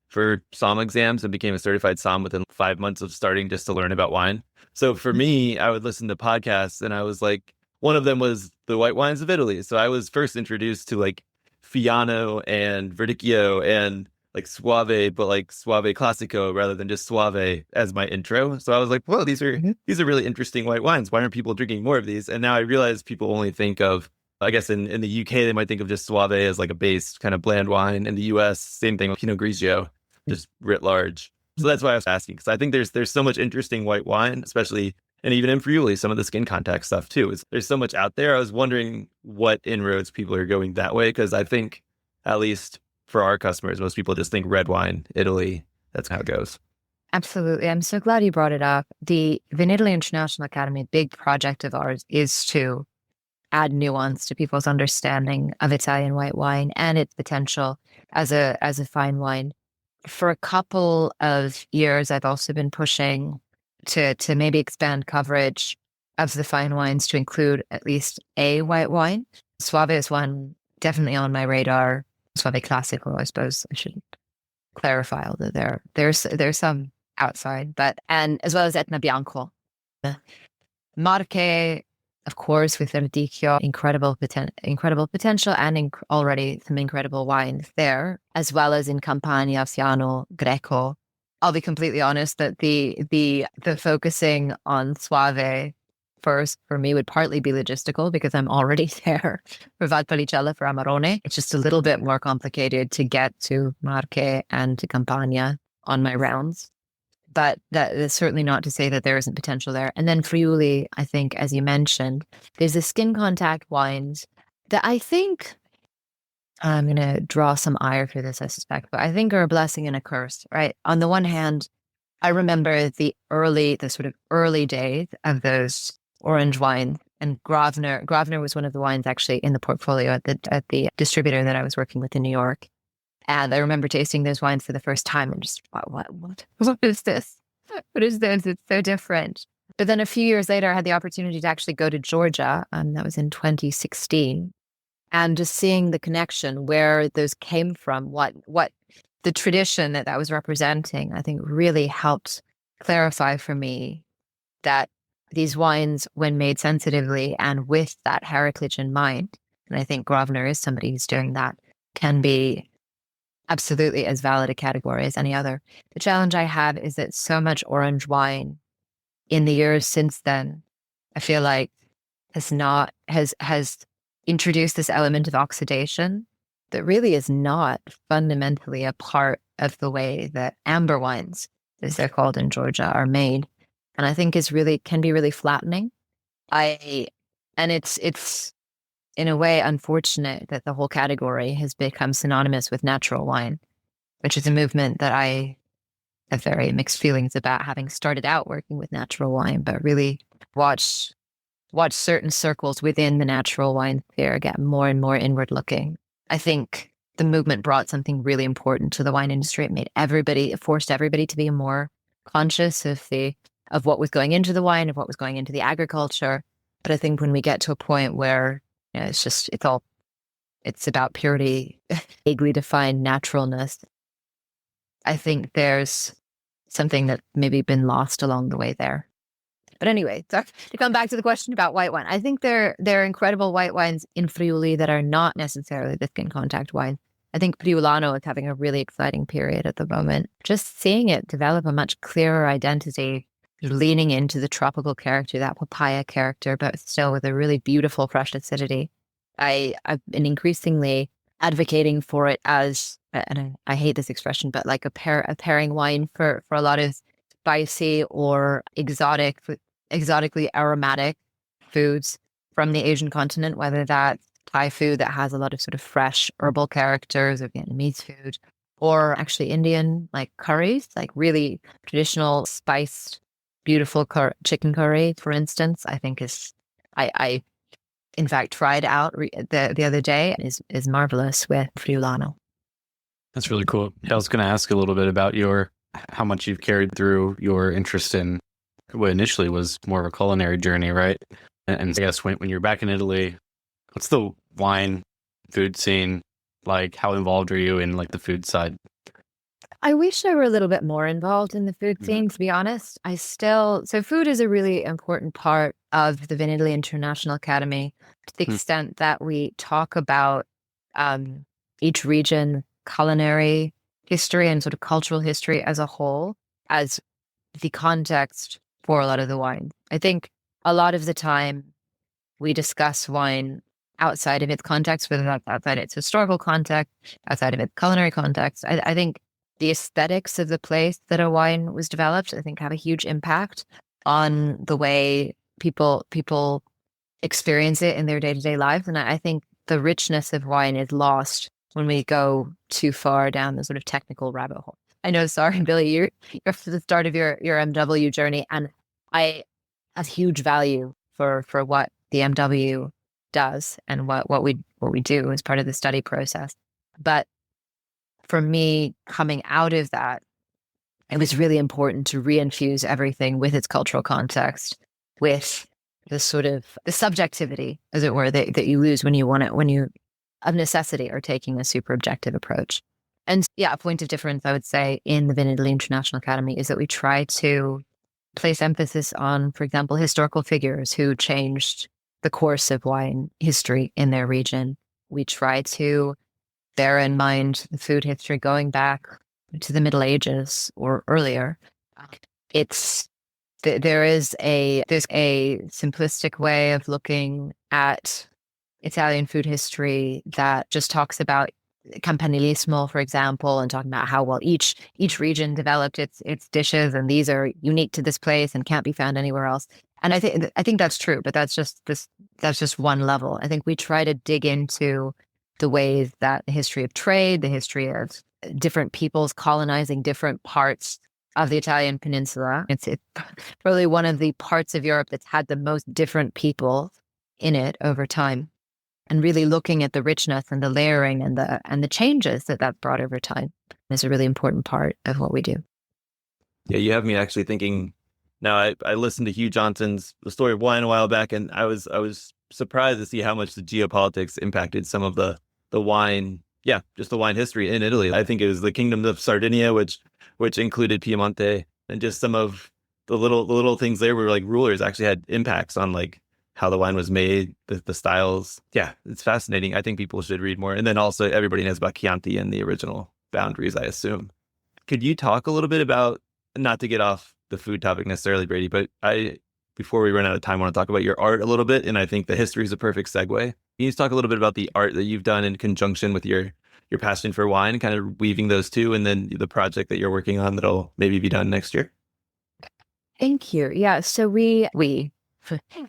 for SOM exams and became a certified SOM within 5 months of starting just to learn about wine. So for me, I would listen to podcasts, and I was like, one of them was the white wines of Italy. So I was first introduced to like Fiano and Verdicchio and like Soave, but like Soave Classico rather than just Soave as my intro. So I was like, whoa, these are really interesting white wines. Why aren't people drinking more of these? And now I realize people only think of I guess in the UK, they might think of just Soave as like a base kind of bland wine. In the US, same thing with Pinot Grigio, just writ large. So that's why I was asking, because I think there's so much interesting white wine, especially, and even in Friuli, some of the skin contact stuff too. There's so much out there. I was wondering what inroads people are going that way, because I think, at least for our customers, most people just think red wine, Italy. That's how it goes. Absolutely. I'm so glad you brought it up. The Vinitaly International Academy, big project of ours, is to add nuance to people's understanding of Italian white wine and its potential as a fine wine. For a couple of years, I've also been pushing to maybe expand coverage of the fine wines to include at least a white wine. Soave is one definitely on my radar. Soave Classico, I suppose I should clarify, although there's some outside, and as well as Etna Bianco. Marche, of course, with Verdicchio, incredible potential and already some incredible wines there, as well as in Campania, Fiano, Greco. I'll be completely honest that the focusing on Soave first for me would partly be logistical, because I'm already there for Valpolicella, for Amarone. It's just a little bit more complicated to get to Marche and to Campania on my rounds. But that is certainly not to say that there isn't potential there. And then Friuli, I think, as you mentioned, there's the skin contact wines that I think, I'm going to draw some ire for this, I suspect, but I think are a blessing and a curse, right? On the one hand, I remember the sort of early days of those orange wines, and Grosvenor was one of the wines actually in the portfolio at the distributor that I was working with in New York. And I remember tasting those wines for the first time and just, what is this? What is this? It's so different. But then a few years later, I had the opportunity to actually go to Georgia. That was in 2016. And just seeing the connection, where those came from, what the tradition that was representing, I think really helped clarify for me that these wines, when made sensitively and with that heritage in mind, and I think Grosvenor is somebody who's doing that, can be absolutely as valid a category as any other. The challenge I have is that so much orange wine in the years since then, I feel like has introduced this element of oxidation that really is not fundamentally a part of the way that amber wines, as they're called in Georgia, are made. And I think can be really flattening. It's in a way unfortunate that the whole category has become synonymous with natural wine, which is a movement that I have very mixed feelings about, having started out working with natural wine, but really watch certain circles within the natural wine sphere get more and more inward looking. I think the movement brought something really important to the wine industry. It forced everybody to be more conscious of what was going into the wine, of what was going into the agriculture. But I think when we get to a point where it's about purity, vaguely defined naturalness, I think there's something that maybe been lost along the way there. But anyway, to come back to the question about white wine, I think there are incredible white wines in Friuli that are not necessarily the skin contact wine. I think Friulano is having a really exciting period at the moment. Just seeing it develop a much clearer identity, leaning into the tropical character, that papaya character, but still with a really beautiful fresh acidity. I've been increasingly advocating for it as, and I hate this expression, but like a pairing wine for a lot of spicy or exotically aromatic foods from the Asian continent, whether that's Thai food that has a lot of sort of fresh herbal characters, or Vietnamese food, or actually Indian like curries, like really traditional spiced beautiful chicken curry, for instance. I think I in fact tried out the other day, and is marvelous with Friulano. That's really cool. I was going to ask a little bit about how much you've carried through your interest in what initially was more of a culinary journey, right? And I guess when you're back in Italy, what's the wine food scene like? How involved are you in like the food side? I wish I were a little bit more involved in the food scene, to be honest. So food is a really important part of the Vinitaly International Academy, to the extent that we talk about each region culinary history and sort of cultural history as a whole as the context for a lot of the wine. I think a lot of the time we discuss wine outside of its context, whether that's outside its historical context, outside of its culinary context. I think the aesthetics of the place that a wine was developed, I think, have a huge impact on the way people experience it in their day-to-day lives. And I think the richness of wine is lost when we go too far down the sort of technical rabbit hole. I know, sorry, Billy, you're at the start of your MW journey, and I have huge value for what the MW does and what we do as part of the study process. But for me, coming out of that, it was really important to reinfuse everything with its cultural context, with the sort of the subjectivity, as it were, that you lose when you of necessity are taking a super objective approach. And yeah, a point of difference, I would say, in the Vinitaly International Academy is that we try to place emphasis on, for example, historical figures who changed the course of wine history in their region. We try to bear in mind the food history going back to the Middle Ages or earlier. There's a simplistic way of looking at Italian food history that just talks about campanilismo, for example, and talking about how well each region developed its dishes, and these are unique to this place and can't be found anywhere else. And I think that's true, but that's just one level. I think we try to dig into the ways that the history of trade, the history of different peoples colonizing different parts of the Italian peninsula. It's probably one of the parts of Europe that's had the most different people in it over time. And really looking at the richness and the layering and the changes that brought over time is a really important part of what we do. Yeah, you have me actually thinking. Now, I listened to Hugh Johnson's The Story of Wine a while back, and I was surprised to see how much the geopolitics impacted some of the wine, just the wine history in Italy. I think it was the Kingdom of Sardinia, which included Piemonte, and just some of the little things there were like rulers actually had impacts on like how the wine was made, the styles. Yeah, it's fascinating. I think people should read more. And then also everybody knows about Chianti and the original boundaries, I assume. Could you talk a little bit about, not to get off the food topic necessarily, Brady, but before we run out of time, I want to talk about your art a little bit. And I think the history is a perfect segue. Can you just talk a little bit about the art that you've done in conjunction with your passion for wine, kind of weaving those two, and then the project that you're working on that'll maybe be done next year? Thank you. Yeah. So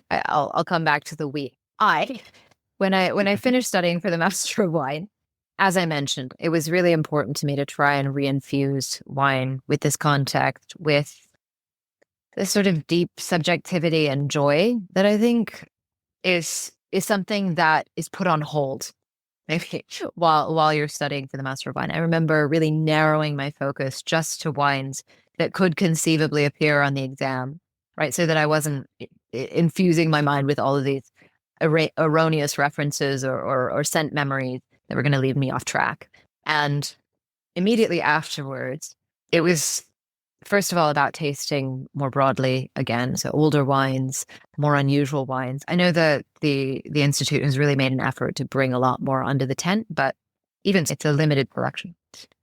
I'll come back to the we. When I finished studying for the Master of Wine, as I mentioned, it was really important to me to try and reinfuse wine with this context, with this sort of deep subjectivity and joy that I think is something that is put on hold maybe while you're studying for the Master of Wine. I remember really narrowing my focus just to wines that could conceivably appear on the exam, right? So that I wasn't infusing my mind with all of these erroneous references or scent memories that were going to lead me off track. And immediately afterwards, it was, first of all, about tasting more broadly again. So older wines, more unusual wines. I know that the Institute has really made an effort to bring a lot more under the tent, but even it's a limited collection.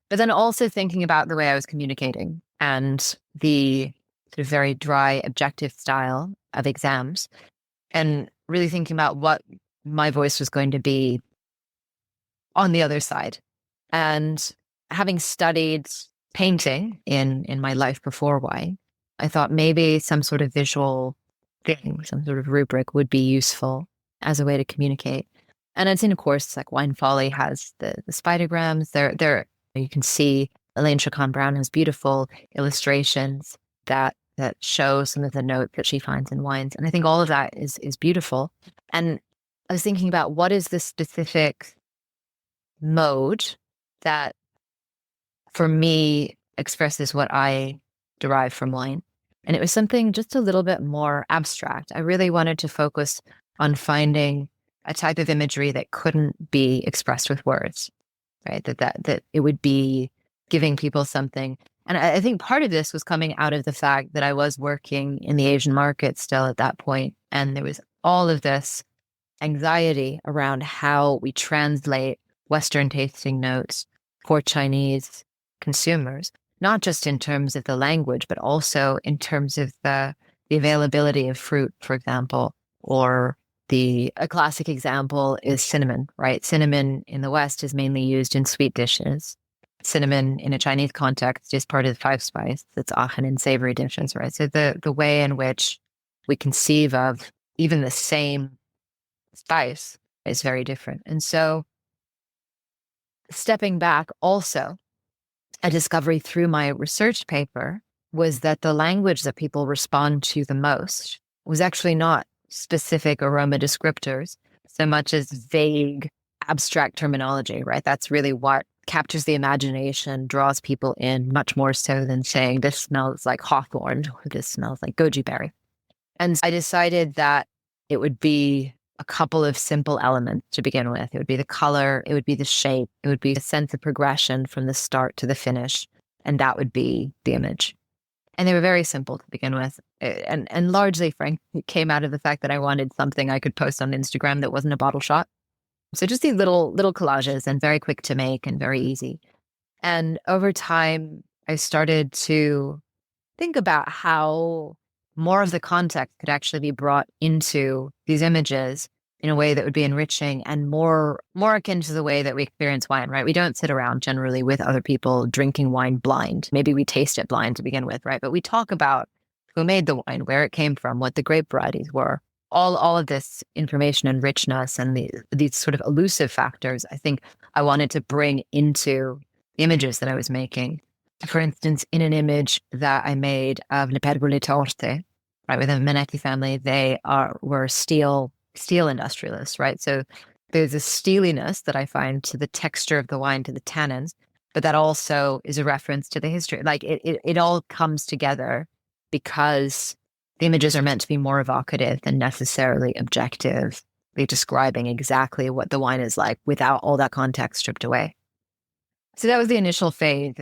But then also thinking about the way I was communicating and the sort of very dry, objective style of exams, and really thinking about what my voice was going to be on the other side. And having studied painting in my life before wine, I thought maybe some sort of visual thing, some sort of rubric would be useful as a way to communicate. And I'd seen, of course, like Wine Folly has the spidergrams. There you can see Elaine Chacon Brown has beautiful illustrations that show some of the notes that she finds in wines. And I think all of that is beautiful. And I was thinking about what is the specific mode that for me expresses what I derive from wine. And it was something just a little bit more abstract. I really wanted to focus on finding a type of imagery that couldn't be expressed with words, right? That it would be giving people something. And I think part of this was coming out of the fact that I was working in the Asian market still at that point. And there was all of this anxiety around how we translate Western tasting notes for Chinese consumers, not just in terms of the language, but also in terms of the availability of fruit, for example, or A classic example is cinnamon, right? Cinnamon in the West is mainly used in sweet dishes. Cinnamon in a Chinese context is part of the five spice that's often in savory dishes, right? So the way in which we conceive of even the same spice is very different. And so stepping back also, a discovery through my research paper was that the language that people respond to the most was actually not specific aroma descriptors so much as vague, abstract terminology, right? That's really what captures the imagination, draws people in much more so than saying, this smells like hawthorn, or this smells like goji berry. And I decided that it would be a couple of simple elements to begin with. It would be the color, it would be the shape, it would be a sense of progression from the start to the finish, and that would be the image. And they were very simple to begin with. And largely, frankly, it came out of the fact that I wanted something I could post on Instagram that wasn't a bottle shot. So just these little collages, and very quick to make and very easy. And over time, I started to think about how more of the context could actually be brought into these images in a way that would be enriching and more akin to the way that we experience wine, right? We don't sit around generally with other people drinking wine blind. Maybe we taste it blind to begin with, right? But we talk about who made the wine, where it came from, what the grape varieties were. All of this information and richness and these sort of elusive factors, I think I wanted to bring into the images that I was making. For instance, in an image that I made of Le Pergole Torte, right, with the Minetti family, they were steel industrialists, right? So there's a steeliness that I find to the texture of the wine, to the tannins, but that also is a reference to the history. Like it all comes together because the images are meant to be more evocative than necessarily objectively describing exactly what the wine is like without all that context stripped away. So that was the initial phase,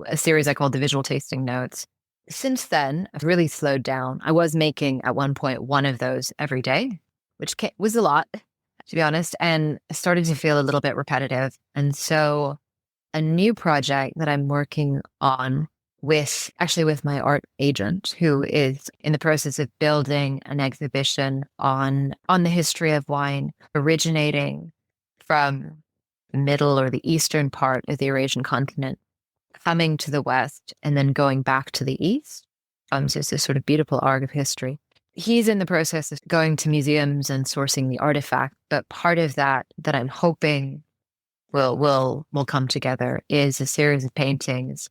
a series I called the Visual Tasting Notes. Since then, I've really slowed down. I was making at one point one of those every day, which was a lot, to be honest, and started to feel a little bit repetitive. And so a new project that I'm working on with my art agent, who is in the process of building an exhibition on the history of wine originating from the middle or the eastern part of the Eurasian continent, coming to the west and then going back to the east. So it's this sort of beautiful arc of history. He's in the process of going to museums and sourcing the artifact, but part of that I'm hoping will come together is a series of paintings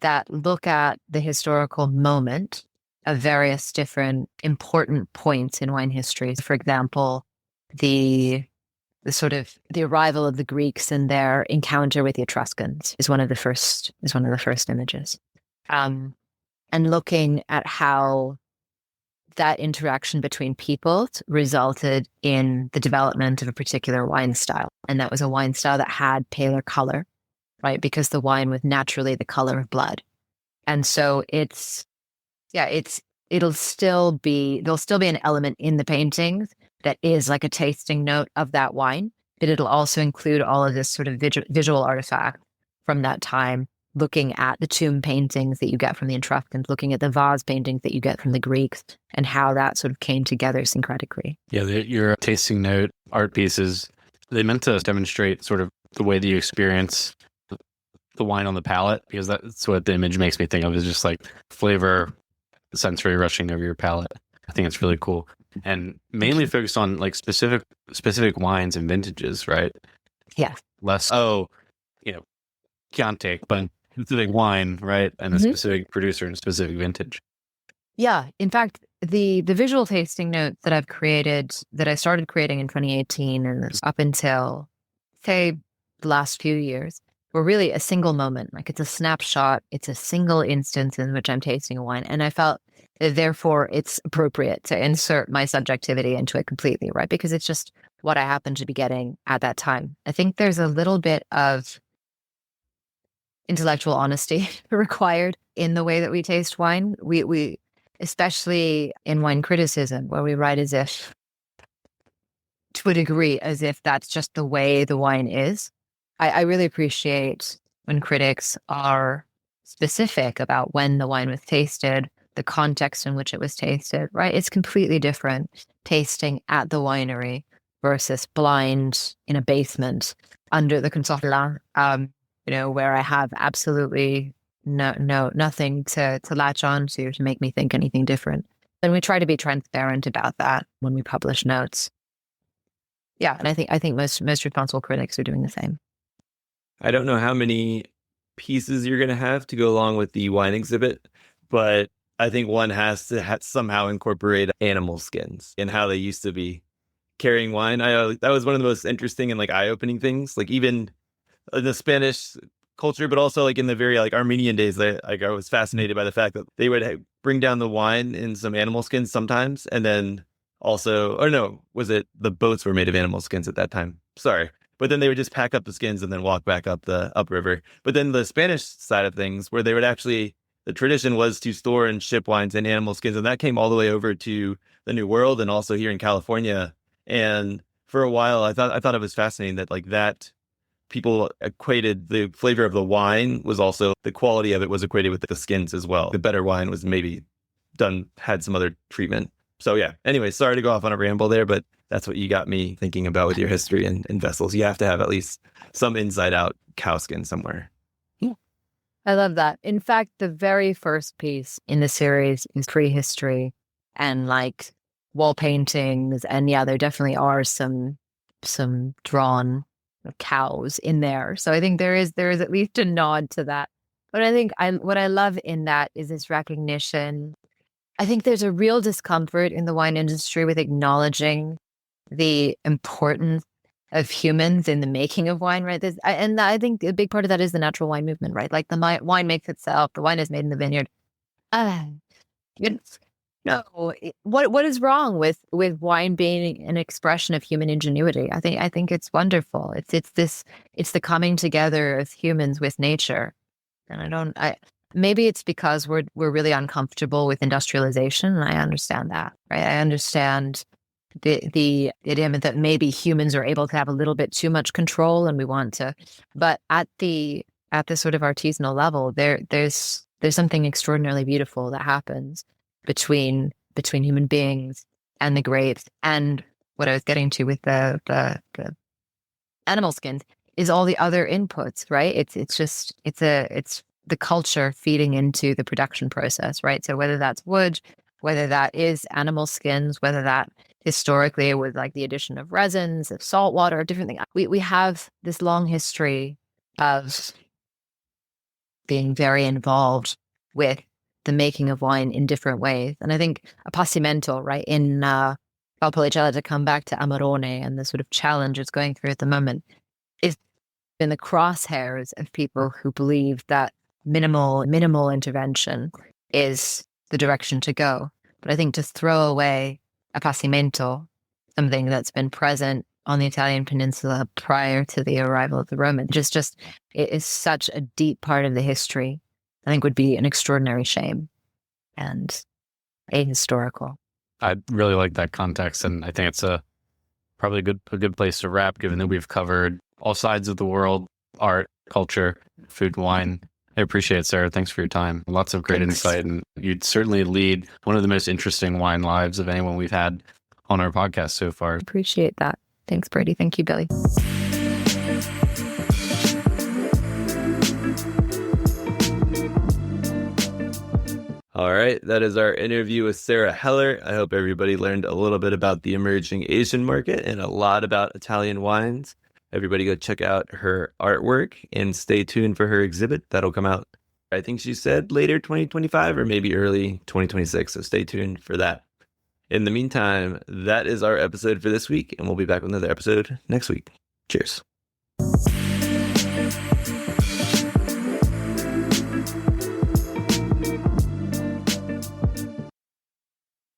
that look at the historical moment of various different important points in wine history. For example, the arrival of the Greeks and their encounter with the Etruscans is one of the first images. And looking at how that interaction between peoples resulted in the development of a particular wine style. And that was a wine style that had paler color, right? Because the wine was naturally the color of blood. And so there'll still be an element in the paintings that is like a tasting note of that wine, but it'll also include all of this sort of visual artifact from that time, looking at the tomb paintings that you get from the Etruscans, looking at the vase paintings that you get from the Greeks, and how that sort of came together syncretically. Yeah, your tasting note art pieces, they meant to demonstrate sort of the way that you experience the wine on the palate, because that's what the image makes me think of, is just like flavor, sensory rushing over your palate. I think it's really cool. And mainly focused on like specific wines and vintages, right? Yeah. Less, Chianti, but specific wine, right? And a specific producer and a specific vintage. Yeah. In fact, the visual tasting notes that I've created, that I started creating in 2018 and up until, say, the last few years, were really a single moment. Like it's a snapshot. It's a single instance in which I'm tasting a wine. And I felt that therefore it's appropriate to insert my subjectivity into it completely, right? Because it's just what I happen to be getting at that time. I think there's a little bit of intellectual honesty required in the way that we taste wine. We especially in wine criticism, where we write as if, to a degree, as if that's just the way the wine is. I really appreciate when critics are specific about when the wine was tasted, the context in which it was tasted, right? It's completely different tasting at the winery versus blind in a basement under the consola, where I have absolutely nothing to latch on to make me think anything different. And we try to be transparent about that when we publish notes. Yeah, and I think most responsible critics are doing the same. I don't know how many pieces you're going to have to go along with the wine exhibit, but I think one has to somehow incorporate animal skins and how they used to be carrying wine. That was one of the most interesting and like eye-opening things, like even in the Spanish culture, but also like in the very like Armenian days, I was fascinated by the fact that they would bring down the wine in some animal skins sometimes, and then also, or no, was it the boats were made of animal skins at that time? Sorry. But then they would just pack up the skins and then walk back up the upriver. But then the Spanish side of things, where they would actually, the tradition was to store and ship wines in animal skins. And that came all the way over to the New World and also here in California. And for a while, I thought it was fascinating that like that people equated the flavor of the wine was also, the quality of it was equated with the skins as well. The better wine was maybe had some other treatment. So yeah, anyway, sorry to go off on a ramble there, but that's what you got me thinking about with your history and vessels. You have to have at least some inside out cow skin somewhere. Yeah. I love that. In fact, the very first piece in the series is prehistory and like wall paintings. And yeah, there definitely are some drawn cows in there. So I think there is at least a nod to that. But I think what I love in that is this recognition. I think there's a real discomfort in the wine industry with acknowledging the importance of humans in the making of wine, right? And I think a big part of that is the natural wine movement, right? Like the wine makes itself, the wine is made in the vineyard. What is wrong with wine being an expression of human ingenuity? I think it's wonderful. It's the coming together of humans with nature. And maybe it's because we're really uncomfortable with industrialization, and I understand that, right? I understand the idea that maybe humans are able to have a little bit too much control, and we want to. But at the sort of artisanal level, there's something extraordinarily beautiful that happens between human beings and the grapes. And what I was getting to with the animal skins is all the other inputs, right? It's the culture feeding into the production process, right? So whether that's wood, whether that is animal skins, whether that historically was like the addition of resins, of salt water, different things. We have this long history of being very involved with the making of wine in different ways. And I think Appassimento, right, in Valpolicella, to come back to Amarone and the sort of challenge it's going through at the moment, is in the crosshairs of people who believe that minimal intervention is the direction to go. But I think to throw away Appassimento, something that's been present on the Italian peninsula prior to the arrival of the Romans, just it is such a deep part of the history, I think would be an extraordinary shame and ahistorical. I really like that context, and I think it's probably a good place to wrap, given that we've covered all sides of the world: art, culture, food, and wine. I appreciate it, Sarah. Thanks for your time. Lots of great insight, and you'd certainly lead one of the most interesting wine lives of anyone we've had on our podcast so far. Appreciate that. Thanks, Brady. Thank you, Billy. All right, that is our interview with Sarah Heller. I hope everybody learned a little bit about the emerging Asian market and a lot about Italian wines. Everybody go check out her artwork and stay tuned for her exhibit. That'll come out, I think she said, later 2025 or maybe early 2026. So stay tuned for that. In the meantime, that is our episode for this week, and we'll be back with another episode next week. Cheers.